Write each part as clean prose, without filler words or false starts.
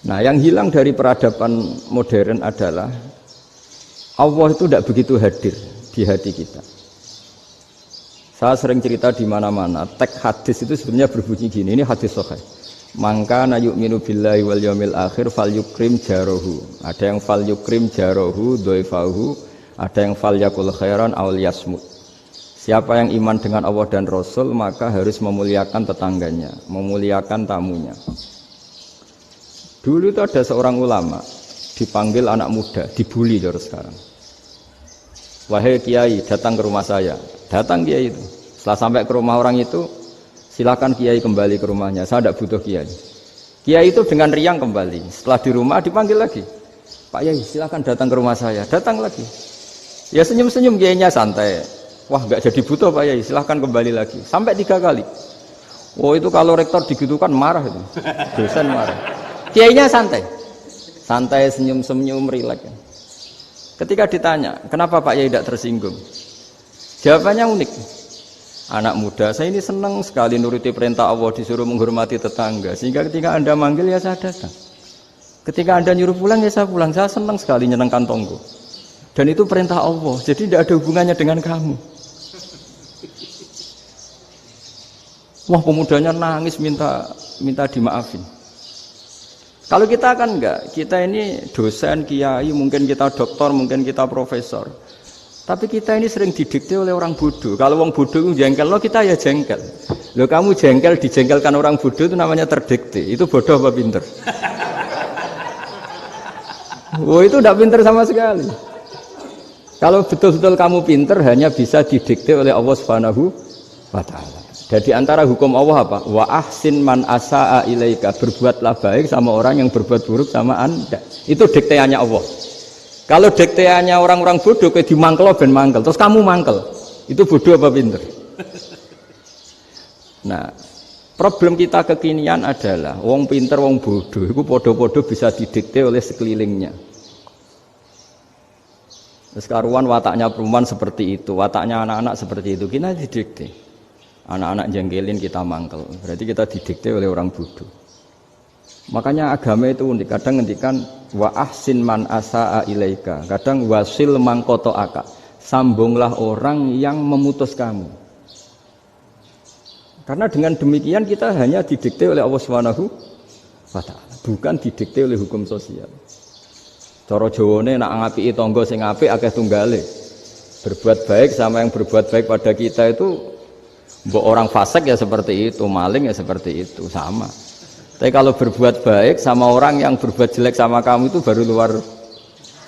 Nah, yang hilang dari peradaban modern adalah Allah itu tidak begitu hadir di hati kita. Saya sering cerita di mana-mana, teks hadis itu sebenarnya berbunyi gini, ini hadis sahih. Mangka na yu'minu billahi wal yaumil akhir falyukrim jarahu. Ada yang falyukrim jarahu dhaifahu, ada yang falyakul khairan aw yasmut. Siapa yang iman dengan Allah dan Rasul maka harus memuliakan tetangganya, memuliakan tamunya. Dulu itu ada seorang ulama dipanggil anak muda, dibully dari sekarang. Wahai kiai, datang ke rumah saya. Datang kiai itu. Setelah sampai ke rumah orang itu, silakan kiai kembali ke rumahnya. Saya tidak butuh kiai. Kiai itu dengan riang kembali. Setelah di rumah dipanggil lagi. Pak Yai, silakan datang ke rumah saya. Datang lagi. Ya senyum-senyum kiainya santai. Wah, nggak jadi butuh Pak Yai. Silakan kembali lagi. Sampai 3 kali. Oh itu kalau rektor digitukan marah itu. Dosen marah. Kiainya santai. Santai, senyum-senyum, rileks. Ketika ditanya, kenapa Pak Yai tidak tersinggung? Jawabannya unik. Anak muda, saya ini senang sekali nuruti perintah Allah, disuruh menghormati tetangga. Sehingga ketika Anda manggil, ya saya datang. Ketika Anda nyuruh pulang, ya saya pulang. Saya senang sekali nyenangkan tonggo. Dan itu perintah Allah, jadi tidak ada hubungannya dengan kamu. Wah, pemudanya nangis minta dimaafin. Kalau kita kan enggak, kita ini dosen, kiai, mungkin kita doktor, mungkin kita profesor. Tapi kita ini sering didikte oleh orang bodoh. Kalau orang bodoh itu jengkel, lo kita ya jengkel. Lo kamu jengkel, dijengkelkan orang bodoh itu namanya terdikte. Itu bodoh apa pinter? Oh itu tidak pinter sama sekali. Kalau betul-betul kamu pinter, hanya bisa didikte oleh Allah Subhanahu wa Ta'ala. Jadi antara hukum Allah apa? Wa ahsin man asa'a ilaika, berbuatlah baik sama orang yang berbuat buruk sama Anda. Itu dikteannya Allah. Kalau dikteannya orang-orang bodoh kayak dimangkel ben mangkel, terus kamu mangkel. Itu bodoh apa pinter? Nah, problem kita kekinian adalah wong pinter wong bodoh itu podo-podo bisa didikte oleh sekelilingnya. Terus karuan wataknya perempuan seperti itu, wataknya anak-anak seperti itu, kita didikte. Anak-anak jengkelin kita mangkel, berarti kita didikte oleh orang bodoh. Makanya agama itu unik, kadang ngendikan wa ahsin man asa'a ilaika, kadang wasil man qata'aka, sambunglah orang yang memutus kamu. Karena dengan demikian kita hanya didikte oleh Allah Subhanahu wa Ta'ala, bukan didikte oleh hukum sosial. Cara Jawane nak ngapiki tangga sing apik akeh tunggale. Berbuat baik sama yang berbuat baik pada kita itu mbok orang fasik ya seperti itu, maling ya seperti itu, sama. Tapi kalau berbuat baik sama orang yang berbuat jelek sama kamu itu baru luar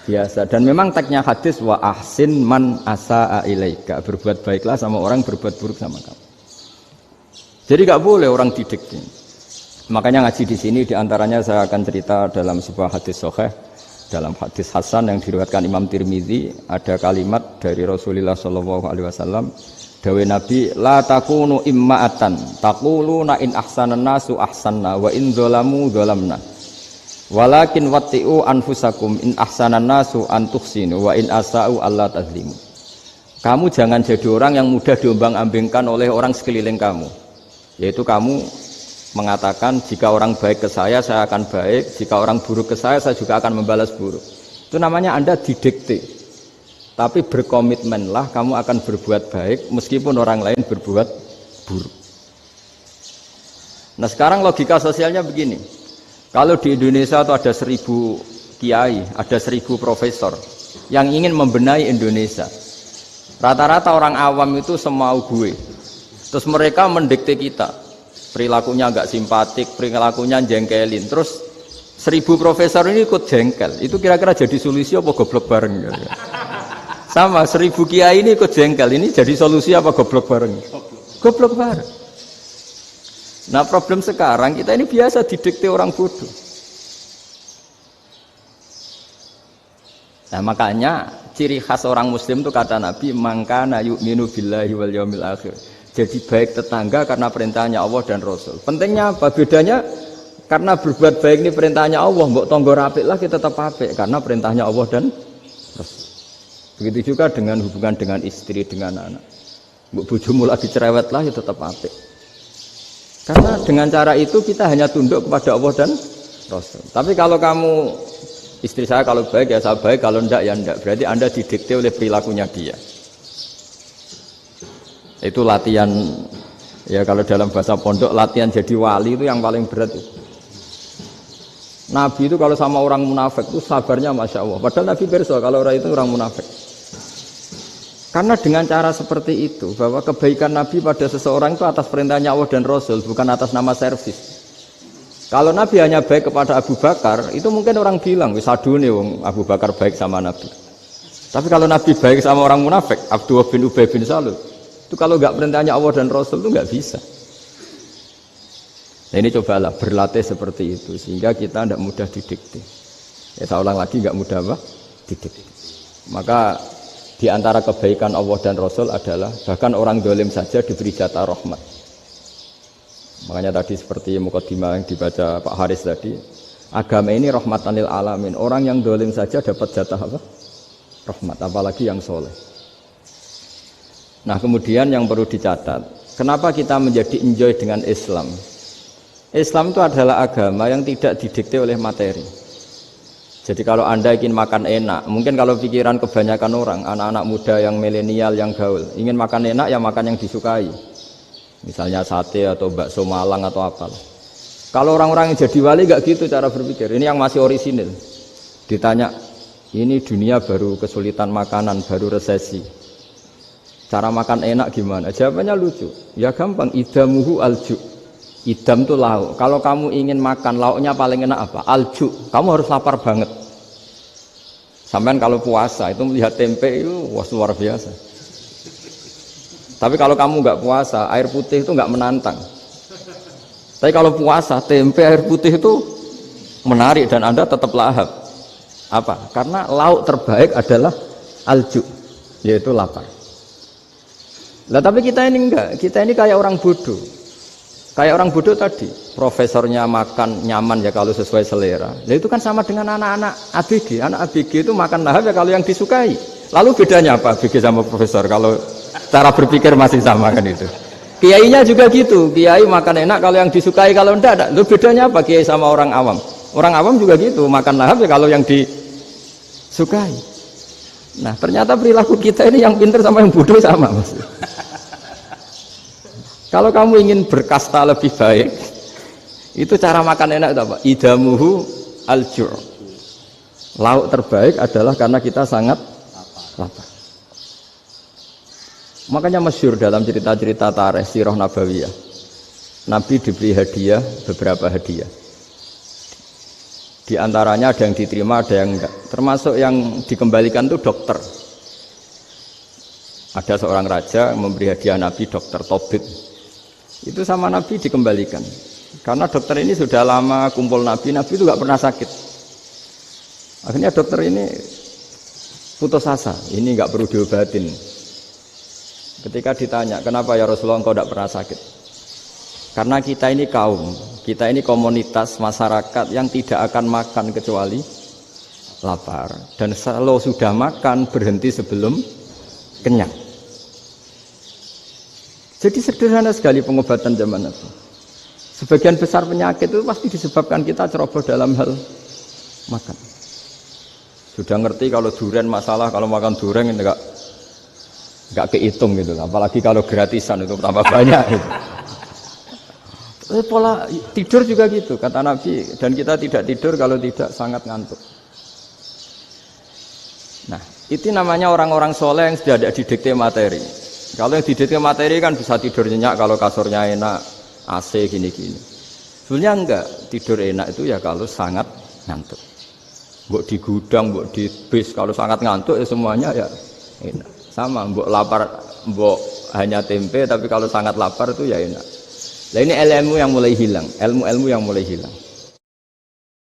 biasa. Dan memang teksnya hadis wa ahsin man asa'a ilaika, berbuat baiklah sama orang berbuat buruk sama kamu. Jadi nggak boleh orang didikte. Makanya ngaji di sini diantaranya saya akan cerita dalam sebuah hadis sahih, dalam hadis hasan yang diriwayatkan Imam Tirmizi, ada kalimat dari Rasulullah Shallallahu Alaihi Wasallam. Dawe Nabi, la takunu imma'atan, taquluna in ahsanan nasu ahsanna, wa in dzalamu dzalamna. Walakin watti'u anfusakum in ahsanan nasu an tuhsinu, wa in asa'u alla tazlimu. Kamu jangan jadi orang yang mudah diombang-ambingkan oleh orang sekeliling kamu. Yaitu kamu mengatakan jika orang baik ke saya akan baik, jika orang buruk ke saya juga akan membalas buruk. Itu namanya Anda didikte. Tapi berkomitmenlah kamu akan berbuat baik meskipun orang lain berbuat buruk. Nah sekarang logika sosialnya begini. Kalau di Indonesia itu ada 1000 kiai, ada 1000 profesor yang ingin membenahi Indonesia. Rata-rata orang awam itu semau gue. Terus mereka mendikte kita. Perilakunya enggak simpatik, perilakunya jengkelin. Terus 1000 profesor ini ikut jengkel. Itu kira-kira jadi solusi apa goblok bareng? Sama 1000 kiai ini ikut jengkel, ini jadi solusi apa goblok bareng? Goblok bareng. Nah problem sekarang kita ini biasa didikte orang bodoh. Nah makanya ciri khas orang muslim itu kata Nabi, mangkana yu'minu billahi wal yaumil akhir. Jadi baik tetangga karena perintahnya Allah dan Rasul. Pentingnya apa? Bedanya karena berbuat baik ini perintahnya Allah, mbok tangga apik lah kita tetap apik karena perintahnya Allah dan Rasul. Begitu juga dengan hubungan dengan istri, dengan anak. Bojomu lagi cerewet lah ya tetap apik. Karena dengan cara itu kita hanya tunduk kepada Allah dan Rasul. Tapi kalau kamu istri saya kalau baik ya saya baik, kalau enggak ya enggak. Berarti Anda didikte oleh perilakunya dia. Itu latihan ya kalau dalam bahasa pondok latihan jadi wali itu yang paling berat itu. Nabi itu kalau sama orang munafik itu sabarnya Masya Allah. Padahal Nabi berso kalau orang itu orang munafik. Karena dengan cara seperti itu, bahwa kebaikan Nabi pada seseorang itu atas perintahnya Allah dan Rasul, bukan atas nama servis. Kalau Nabi hanya baik kepada Abu Bakar, itu mungkin orang bilang, wisadune wong Abu Bakar baik sama Nabi. Tapi kalau Nabi baik sama orang munafik, Abdullah bin Ubay bin Salul, itu kalau nggak perintahnya Allah dan Rasul itu nggak bisa. Nah ini cobalah berlatih seperti itu, sehingga kita tidak mudah didikte. Ya saya ulang lagi, nggak mudah apa? Didikte. Maka di antara kebaikan Allah dan Rasul adalah bahkan orang dolim saja diberi jatah rahmat. Makanya tadi seperti mukadimah yang dibaca Pak Haris tadi, agama ini rahmatan lil alamin. Orang yang dolim saja dapat jatah apa? Rahmat, apalagi yang soleh. Nah kemudian yang perlu dicatat, kenapa kita menjadi enjoy dengan Islam? Islam itu adalah agama yang tidak didikte oleh materi. Jadi kalau Anda ingin makan enak, mungkin kalau pikiran kebanyakan orang, anak-anak muda yang milenial, yang gaul, ingin makan enak ya makan yang disukai. Misalnya sate atau bakso Malang atau apalah. Kalau orang-orang yang jadi wali nggak gitu cara berpikir. Ini yang masih orisinil. Ditanya, ini dunia baru kesulitan makanan, baru resesi. Cara makan enak gimana? Jawabannya lucu. Ya gampang, idamuhu alju. Idam itu lauk. Kalau kamu ingin makan lauknya paling enak apa? Alju. Kamu harus lapar banget. Sampai kalau puasa itu melihat tempe itu wah luar biasa. Tapi kalau kamu nggak puasa, air putih itu nggak menantang. Tapi kalau puasa, tempe air putih itu menarik dan Anda tetap lahap. Apa? Karena lauk terbaik adalah alju, yaitu lapar. Lah tapi kita ini enggak. Kita ini kayak orang bodoh. Kayak orang bodoh tadi, profesornya makan nyaman ya kalau sesuai selera. Nah itu kan sama dengan anak-anak ABG. Anak ABG itu makan lahap ya kalau yang disukai. Lalu bedanya apa ABG sama profesor? Kalau cara berpikir masih sama kan itu. Kiainya juga gitu. Kiai makan enak kalau yang disukai, kalau enggak ada. Lalu bedanya apa kiai sama orang awam? Orang awam juga gitu, makan lahap ya kalau yang disukai. Nah ternyata perilaku kita ini yang pintar sama yang bodoh sama Mas. Kalau kamu ingin berkasta lebih baik, itu cara makan enak itu apa? Idamuhu al-ju'. Lauk terbaik adalah karena kita sangat lapar. Makanya masyhur dalam cerita-cerita tarikh sirah nabawiyah. Nabi diberi hadiah, beberapa hadiah. Di antaranya ada yang diterima, ada yang enggak. Termasuk yang dikembalikan itu dokter. Ada seorang raja memberi hadiah Nabi dokter Tobit. Itu sama Nabi dikembalikan. Karena dokter ini sudah lama kumpul Nabi itu nggak pernah sakit. Akhirnya dokter ini putus asa, ini nggak perlu diobatin. Ketika ditanya, kenapa ya Rasulullah engkau tidak pernah sakit? Karena kita ini kaum, kita ini komunitas masyarakat yang tidak akan makan kecuali lapar. Dan kalau sudah makan berhenti sebelum kenyang. Jadi sederhana sekali pengobatan zaman itu. Sebagian besar penyakit itu pasti disebabkan kita ceroboh dalam hal makan. Sudah ngerti kalau durian masalah, kalau makan durian enggak kehitung gitu. Apalagi kalau gratisan itu tambah banyak gitu. Pola tidur juga gitu, kata Nabi. Dan kita tidak tidur kalau tidak sangat ngantuk. Nah, itu namanya orang-orang soleh yang sudah ada didikte materi. Kalau yang didikte materi kan bisa tidur nyenyak kalau kasurnya enak, AC gini-gini. Sebenarnya enggak, tidur enak itu ya kalau sangat ngantuk. Mbok di gudang, mbok di bis, kalau sangat ngantuk ya semuanya ya enak. Sama, mbok lapar, mbok hanya tempe, tapi kalau sangat lapar itu ya enak. Nah ini ilmu yang mulai hilang, ilmu-ilmu yang mulai hilang.